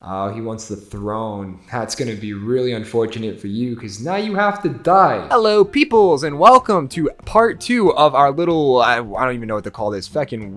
Oh, he wants the throne. That's gonna be really unfortunate for you, because now you have to die. Hello, peoples, and welcome to part 2 of our little, I don't even know what to call this, feckin'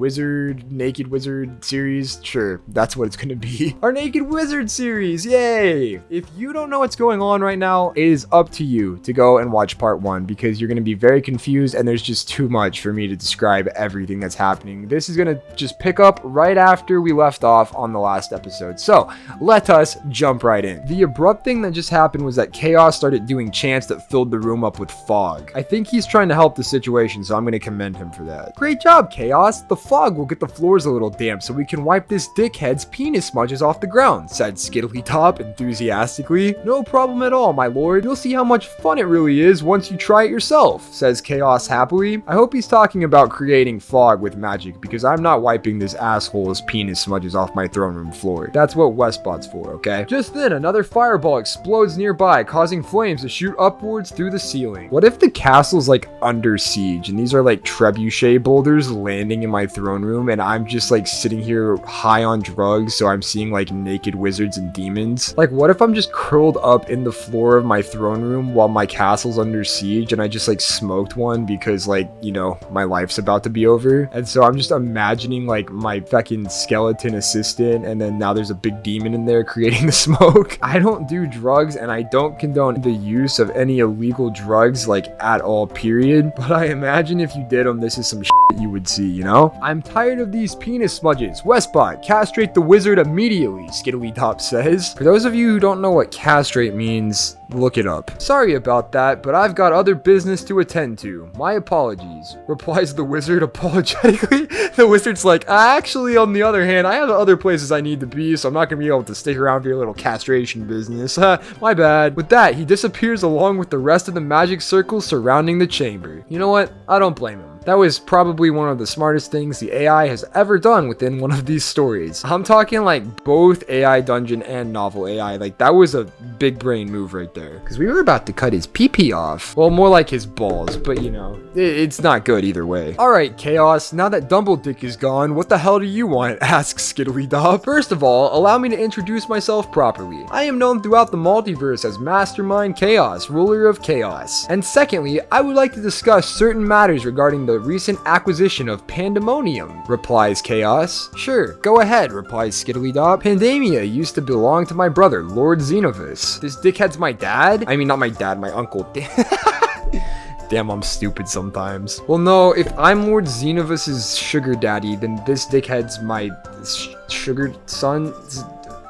naked wizard series. Sure, that's what it's gonna be. Our naked wizard series, yay! If you don't know what's going on right now, it is up to you to go and watch part 1, because you're gonna be very confused, and there's just too much for me to describe everything that's happening. This is gonna just pick up right after we left off on the last episode. So, let us jump right in. The abrupt thing that just happened was that Chaos started doing chants that filled the room up with fog. I think he's trying to help the situation, so I'm going to commend him for that. Great job, Chaos. The fog will get the floors a little damp so we can wipe this dickhead's penis smudges off the ground, said Skiddly enthusiastically. No problem at all, my lord. You'll see how much fun it really is once you try it yourself, says Chaos happily. I hope he's talking about creating fog with magic, because I'm not wiping this asshole's penis smudges off my throne room floor. That's what Westbot's for, okay? Just then, another fireball explodes nearby, causing flames to shoot upwards through the ceiling. What if the castle's like under siege, and these are like trebuchet boulders landing in my throne room, and I'm just like sitting here high on drugs, so I'm seeing like naked wizards and demons? Like, what if I'm just curled up in the floor of my throne room while my castle's under siege, and I just like smoked one because, like, you know, my life's about to be over? And so I'm just imagining like my fucking skeleton assistant, and then now there's a big demon in there creating the smoke. I don't do drugs, and I don't condone the use of any illegal drugs, like, at all, period. But I imagine if you did them, this is some shit you would see, you know? I'm tired of these penis smudges. Westbot, castrate the wizard immediately, Skiddly says. For those of you who don't know what castrate means, look it up. Sorry about that, but I've got other business to attend to. My apologies, replies the wizard apologetically. The wizard's like, actually, on the other hand, I have other places I need to be, so I'm not gonna be able to stick around for your little castration business. My bad. With that, he disappears along with the rest of the magic circles surrounding the chamber. You know what? I don't blame him. That was probably one of the smartest things the AI has ever done within one of these stories. I'm talking like both AI Dungeon and NovelAI. Like, that was a big brain move right there. Because we were about to cut his pee-pee off. Well, more like his balls, but you know, it's not good either way. Alright, Chaos, now that Dumbledick is gone, what the hell do you want? Asks Skiddly. First of all, allow me to introduce myself properly. I am known throughout the multiverse as Mastermind Chaos, ruler of chaos. And secondly, I would like to discuss certain matters regarding the recent acquisition of Pandemonium, replies Chaos. Sure, go ahead, replies Skiddly. Pandemia used to belong to my brother, Lord Xenovus. This dickhead's my dad? I mean, not my dad, my uncle. Damn, I'm stupid sometimes. Well, no, if I'm Lord Xenovus's sugar daddy, then this dickhead's my sugar son,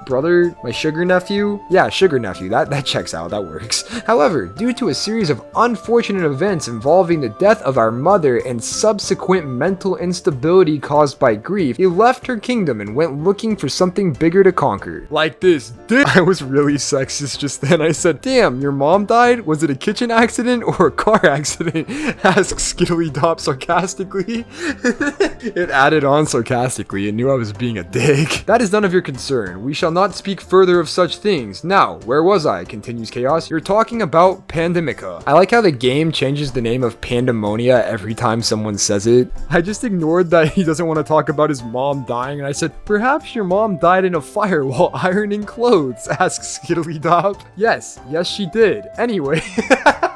brother, my sugar nephew. Yeah, sugar nephew, that checks out, that works. However, due to a series of unfortunate events involving the death of our mother and subsequent mental instability caused by grief, he left her kingdom and went looking for something bigger to conquer. Like this dick. I was really sexist just then. I said, damn, your mom died? Was it a kitchen accident or a car accident? Asks Skiddly sarcastically. It added on sarcastically and knew I was being a dick. That is none of your concern. We shall not speak further of such things. Now, where was I? Continues Chaos. You're talking about Pandemica. I like how the game changes the name of Pandemonia every time someone says it. I just ignored that he doesn't want to talk about his mom dying, and I said, perhaps your mom died in a fire while ironing clothes, asks Skiddly. Yes, she did. Anyway.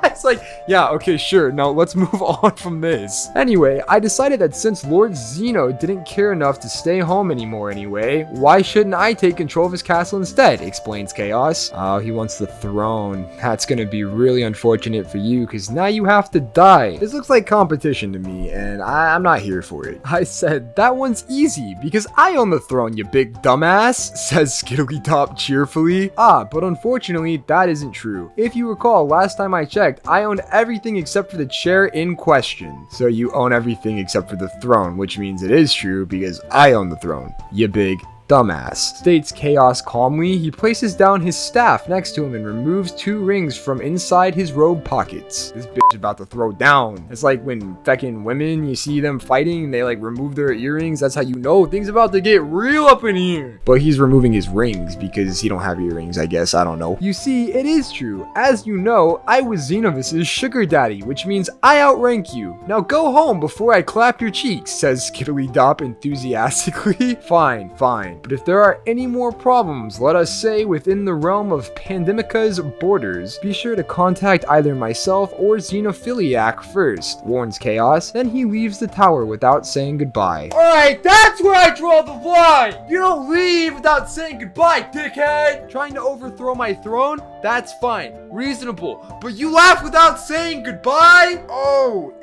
It's like, yeah, okay, sure. Now let's move on from this. Anyway, I decided that since Lord Zeno didn't care enough to stay home anymore anyway, why shouldn't I take control of his castle instead? Explains Chaos. Oh, he wants the throne. That's gonna be really unfortunate for you, because now you have to die. This looks like competition to me, and I'm not here for it. I said, that one's easy, because I own the throne, you big dumbass, says Skiddly cheerfully. But unfortunately, that isn't true. If you recall, last time I checked, I owned everything except for the chair in question. So you own everything except for the throne, which means it is true because I own the throne, you big dumbass, states Chaos calmly. He places down his staff next to him and removes 2 rings from inside his robe pockets. This bitch is about to throw down. It's like when feckin' women, you see them fighting and they like remove their earrings. That's how you know things about to get real up in here. But he's removing his rings because he don't have earrings, I guess. I don't know. You see, it is true. As you know, I was Xenovus's sugar daddy, which means I outrank you. Now go home before I clap your cheeks, says Skiddly enthusiastically. Fine. fine. But if there are any more problems, let us say within the realm of Pandemica's borders, be sure to contact either myself or Xenophiliac first, warns Chaos. Then he leaves the tower without saying goodbye. Alright, that's where I draw the line! You don't leave without saying goodbye, dickhead! Trying to overthrow my throne? That's fine. Reasonable. But you laugh without saying goodbye? Oh,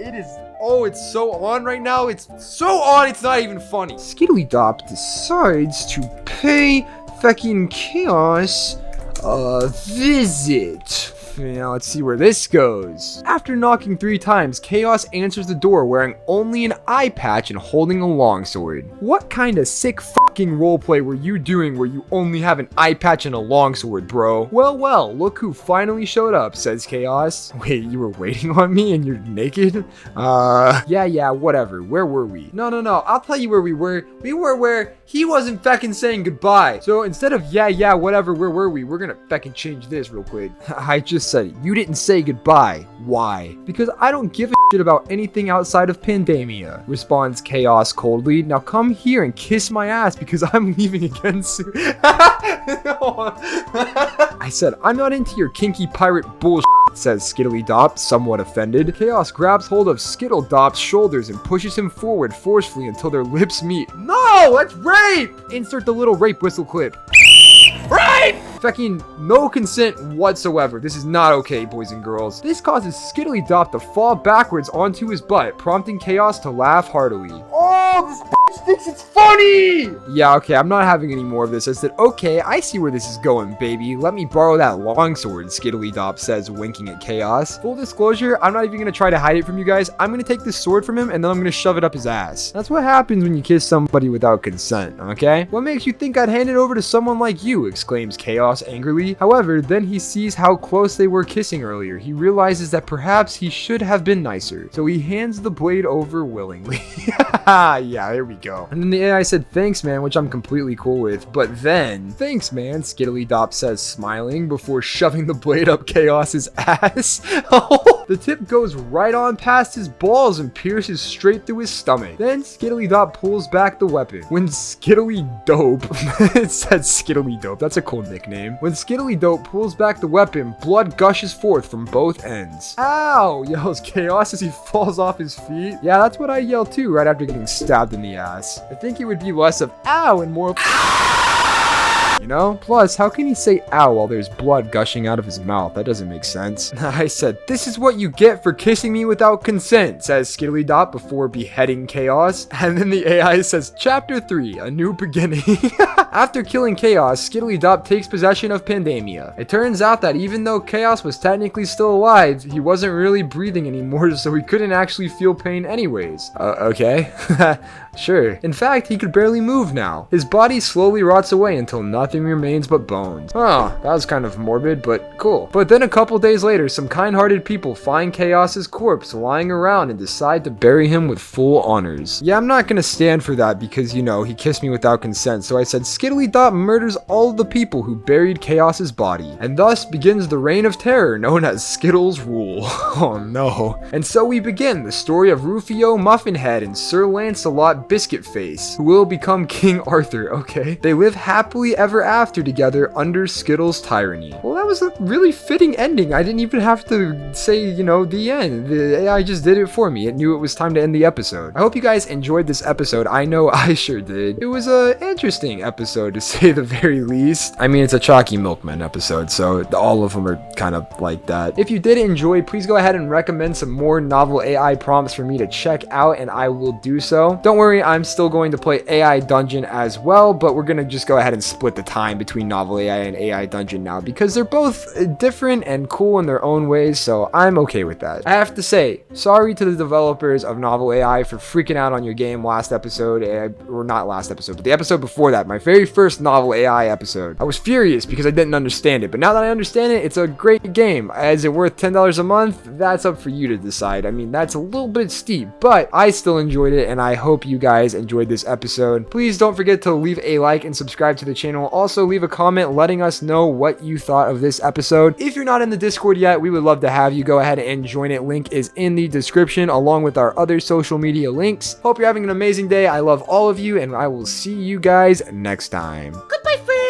it's so on right now. It's so on, it's not even funny. Skittledop decides to pay fucking Chaos a visit. Now let's see where this goes. After knocking 3 times, Chaos answers the door wearing only an eye patch and holding a longsword. What kind of sick fucking roleplay were you doing where you only have an eye patch and a longsword, bro? Well, look who finally showed up, says Chaos. Wait, you were waiting on me and you're naked? Yeah, whatever. Where were we? No, I'll tell you where we were. We were where he wasn't fucking saying goodbye. So instead of yeah, whatever, where were we? We're gonna fucking change this real quick. I just said it. You didn't say goodbye. Why? Because I don't give a shit about anything outside of Pandemia, responds Chaos coldly. Now come here and kiss my ass because I'm leaving again soon. I said, I'm not into your kinky pirate bullshit, says Skittledop, somewhat offended. Chaos grabs hold of Skittledop's shoulders and pushes him forward forcefully until their lips meet. No, that's rape! Insert the little rape whistle clip. Rape! Fucking no consent whatsoever. This is not okay, boys and girls. This causes Skittledop to fall backwards onto his butt, prompting Chaos to laugh heartily. Oh, this bitch thinks it's funny! Yeah, okay, I'm not having any more of this. I said, okay, I see where this is going, baby. Let me borrow that longsword, Skittledop says, winking at Chaos. Full disclosure, I'm not even gonna try to hide it from you guys. I'm gonna take this sword from him and then I'm gonna shove it up his ass. That's what happens when you kiss somebody without consent, okay? What makes you think I'd hand it over to someone like you? Exclaims Chaos angrily. However, then he sees how close they were kissing earlier. He realizes that perhaps he should have been nicer. So he hands the blade over willingly. Yeah, there we go. And then the AI said, thanks, man, which I'm completely cool with. But then, thanks, man, Skittledop says, smiling before shoving the blade up Chaos's ass. The tip goes right on past his balls and pierces straight through his stomach. Then Skittledop pulls back the weapon. When Skittledope, it said Skittledope, that's a cool nickname. When Skittledope pulls back the weapon, blood gushes forth from both ends. Ow, yells Chaos as he falls off his feet. Yeah, that's what I yell too right after getting stabbed in the ass. I think it would be less of ow and more of you know? Plus, how can he say ow while there's blood gushing out of his mouth? That doesn't make sense. I said, this is what you get for kissing me without consent, says Skittledop before beheading Chaos. And then the AI says, Chapter 3, A New Beginning. After killing Chaos, Skittledop takes possession of Pandemia. It turns out that even though Chaos was technically still alive, he wasn't really breathing anymore, so he couldn't actually feel pain anyways. Okay. Sure. In fact, he could barely move now. His body slowly rots away until nothing remains but bones. Oh, that was kind of morbid, but cool. But then a couple days later, some kind-hearted people find Chaos's corpse lying around and decide to bury him with full honors. Yeah, I'm not gonna stand for that because, you know, he kissed me without consent, so I said Skittledop murders all of the people who buried Chaos's body, and thus begins the reign of terror known as Skittles Rule. Oh no. And so we begin the story of Rufio Muffinhead and Sir Lancelot Biscuitface, who will become King Arthur, okay? They live happily ever after together under Skittles' tyranny. Well, that was a really fitting ending. I didn't even have to say, you know, the end. The AI just did it for me. It knew it was time to end the episode. I hope you guys enjoyed this episode. I know I sure did. It was an interesting episode to say the very least. I mean, it's a ChoccyMilkMen episode, so all of them are kind of like that. If you did enjoy, please go ahead and recommend some more NovelAI prompts for me to check out, and I will do so. Don't worry, I'm still going to play AI Dungeon as well, but we're gonna just go ahead and split the time between NovelAI and AI Dungeon now because they're both different and cool in their own ways, so I'm okay with that. I have to say, sorry to the developers of NovelAI for freaking out on your game last episode, or not last episode, but the episode before that, my very first NovelAI episode. I was furious because I didn't understand it, but now that I understand it, it's a great game. Is it worth $10 a month? That's up for you to decide. I mean, that's a little bit steep, but I still enjoyed it, and I hope you guys enjoyed this episode. Please don't forget to leave a like and subscribe to the channel. Also, leave a comment letting us know what you thought of this episode. If you're not in the Discord yet, we would love to have you. Go ahead and join it. Link is in the description along with our other social media links. Hope you're having an amazing day. I love all of you, and I will see you guys next time. Goodbye, friends.